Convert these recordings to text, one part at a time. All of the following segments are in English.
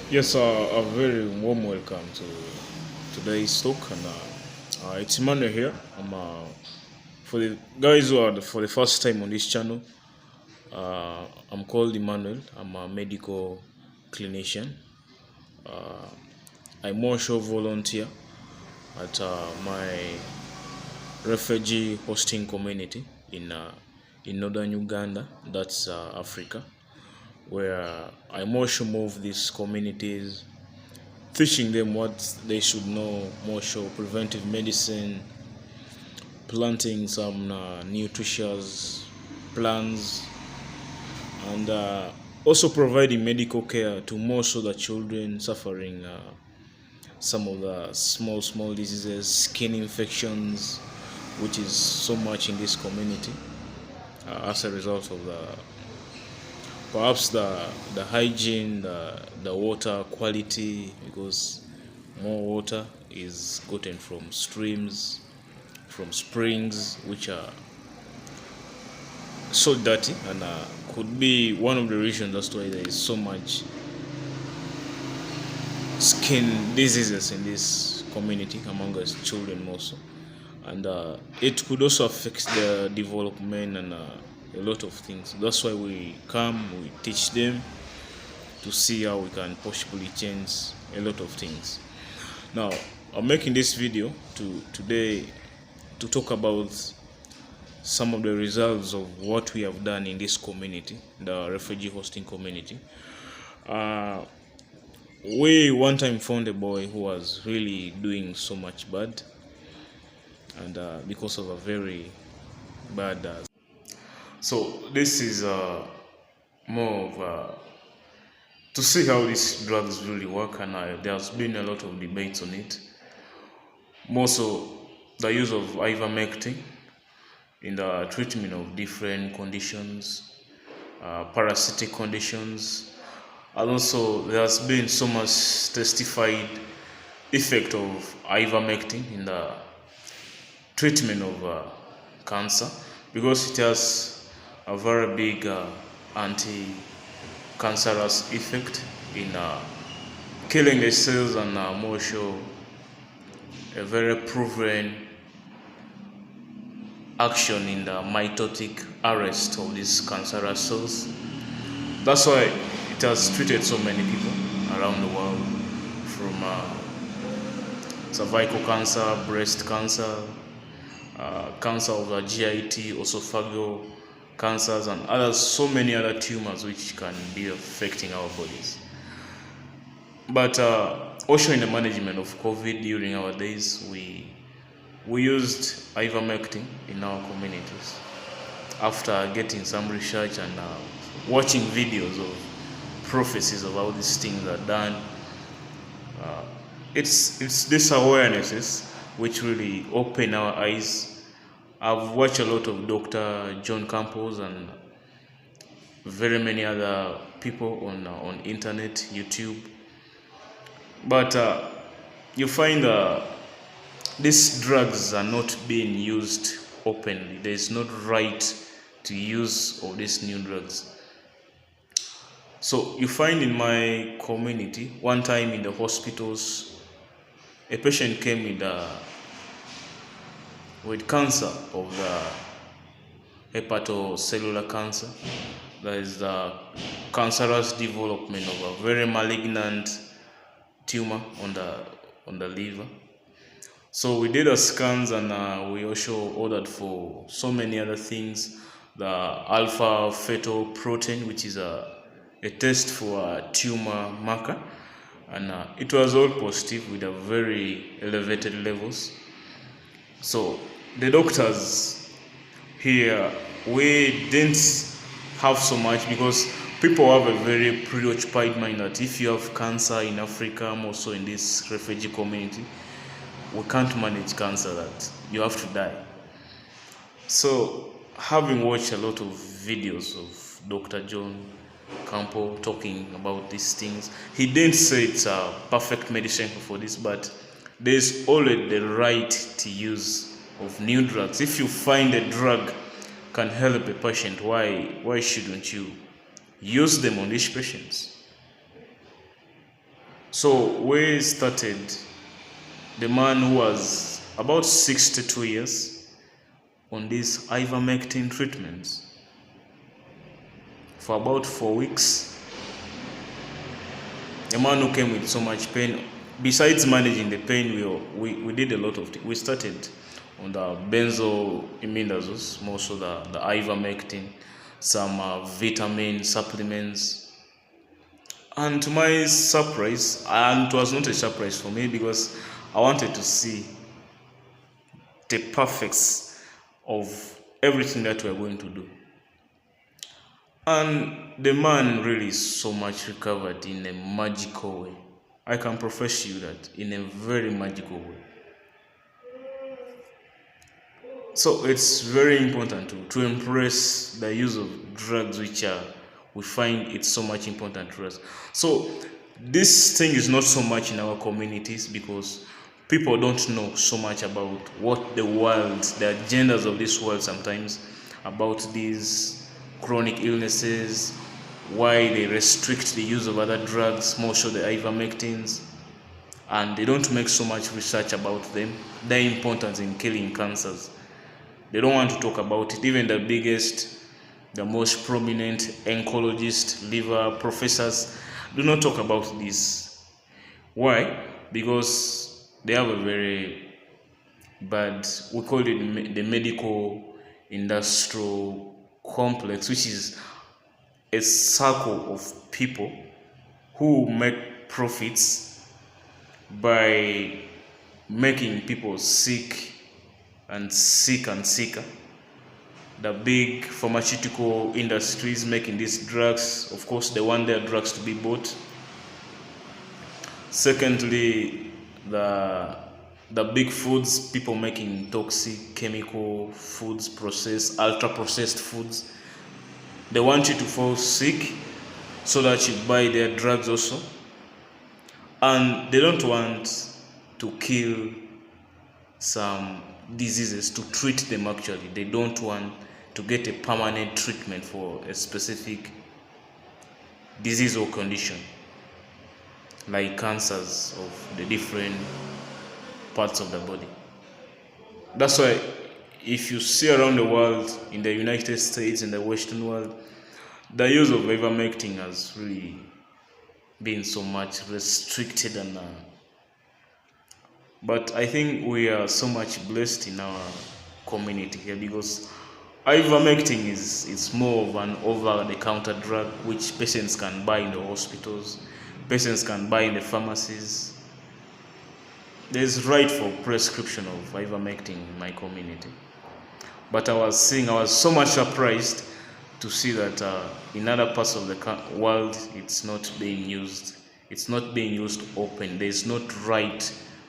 Yes, a very warm welcome to today's talk, and it's Emmanuel here. For the guys who are for the first time on this channel. I'm called Emmanuel. I'm a medical clinician. Uh, I'm also volunteer at my refugee hosting community in northern Uganda. That's Africa, where I'm also move these communities teaching them what they should know, more so preventive medicine, planting some nutritious plants, and also providing medical care to most of the children suffering some of the small diseases, skin infections, which is so much in this community as a result of the perhaps the hygiene, the water quality, because more water is gotten from streams, from springs, which are so dirty, and could be one of the reasons as to why there is so much skin diseases in this community among us children also. And it could also affect their development and a lot of things. That's why we come, we teach them to see how we can possibly change a lot of things. Now, I'm making this video today to talk about some of the results of what we have done in this community, the refugee hosting community. We one time found a boy who was really doing so much bad, and because of a very bad. So this is more of to see how these drugs really work, and there's been a lot of debates on it. More so, the use of ivermectin in the treatment of different conditions, parasitic conditions, and also there has been so much testified effect of ivermectin in the treatment of cancer, because it has a very big anti-cancerous effect in killing the cells, and more so a very proven action in the mitotic arrest of these cancerous cells. That's why it has treated so many people around the world, from cervical cancer, breast cancer, cancer of the GIT, esophageal cancers, and others, so many other tumors which can be affecting our bodies. But also in the management of COVID during our days, we used ivermectin in our communities after getting some research and watching videos of prophecies of how these things are done. It's this awarenesses which really open our eyes. I've watched a lot of Dr. John Campos and very many other people on internet, YouTube, but you find these drugs are not being used openly. There is not right to use of these new drugs. So you find in my community, one time in the hospitals, a patient came with cancer of the hepatocellular cancer. That is the cancerous development of a very malignant tumor on the liver. So we did the scans, and we also ordered for so many other things. The alpha fetoprotein, which is a test for a tumor marker, and it was all positive with a very elevated levels. So the doctors here, we didn't have so much, because people have a very preoccupied mind that if you have cancer in Africa, also in this refugee community, we can't manage cancer, that you have to die. So having watched a lot of videos of Dr. John Campo talking about these things, he didn't say it's a perfect medicine for this, but there's always the right to use of new drugs. If you find a drug can help a patient, why shouldn't you use them on these patients? So we started, the man who was about 62 years on these ivermectin treatments for about 4 weeks. A man who came with so much pain. Besides managing the pain, we did a lot of things. We started on the benzoimidazoles, most of the ivermectin, some vitamin supplements. And to my surprise, and it was not a surprise for me because I wanted to see the perfects of everything that we are going to do. And the man really so much recovered in a magical way. I can profess to you that in a very magical way. So it's very important to embrace the use of drugs, which we find it's so much important to us. So this thing is not so much in our communities because people don't know so much about what the world, the agendas of this world sometimes, about these chronic illnesses, why they restrict the use of other drugs, most of the ivermectins, and they don't make so much research about them, their importance in killing cancers. They don't want to talk about it. Even the biggest, the most prominent oncologists, liver professors do not talk about this. Why? Because they have a very bad, we call it the medical industrial complex, which is a circle of people who make profits by making people sick and sick and sicker. The big pharmaceutical industries making these drugs, of course, they want their drugs to be bought. Secondly, the big foods, people making toxic chemical foods, processed, ultra processed foods, they want you to fall sick so that you buy their drugs also. And they don't want to kill some diseases, to treat them actually. They don't want to get a permanent treatment for a specific disease or condition, like cancers of the different parts of the body. That's why if you see around the world, in the United States, in the Western world, the use of ivermectin has really been so much restricted, and but I think we are so much blessed in our community here because ivermectin is more of an over-the-counter drug which patients can buy in the hospitals, patients can buy in the pharmacies. There's right for prescription of ivermectin in my community. But I was so much surprised to see that in other parts of the world, it's not being used. It's not being used open. There's not right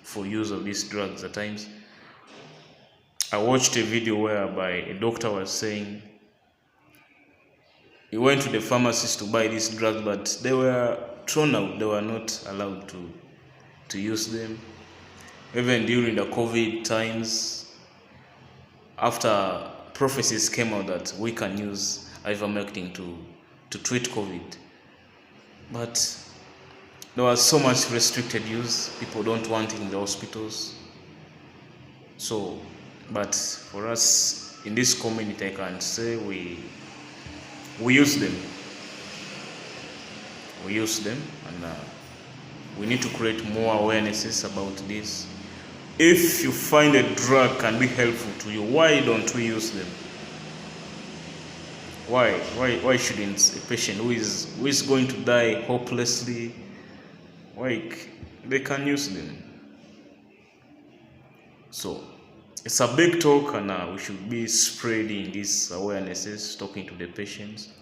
for use of these drugs at times. I watched a video whereby a doctor was saying he went to the pharmacist to buy these drugs, but they were thrown out. They were not allowed to use them. Even during the COVID times, after prophecies came out that we can use ivermectin to treat COVID, but there was so much restricted use. People don't want it in the hospitals. So, but for us in this community, I can say we use them. We use them, and we need to create more awarenesses about this. If you find a drug can be helpful to you, why don't we use them? Why shouldn't a patient who is going to die hopelessly, why they can use them? So it's a big talk, and we should be spreading these awarenesses, talking to the patients,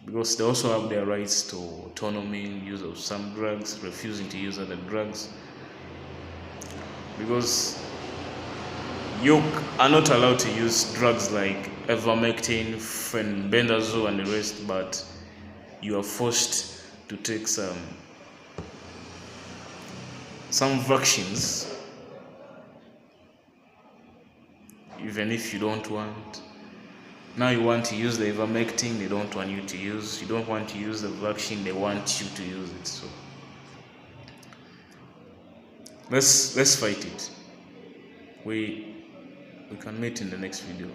because they also have their rights to autonomy, use of some drugs, refusing to use other drugs, because you are not allowed to use drugs like ivermectin, fenbendazole, and the rest, but you are forced to take some vaccines, even if you don't want. Now you want to use the ivermectin, they don't want you to use. You don't want to use the vaccine, they want you to use it. So Let's fight it. We we can meet in the next video.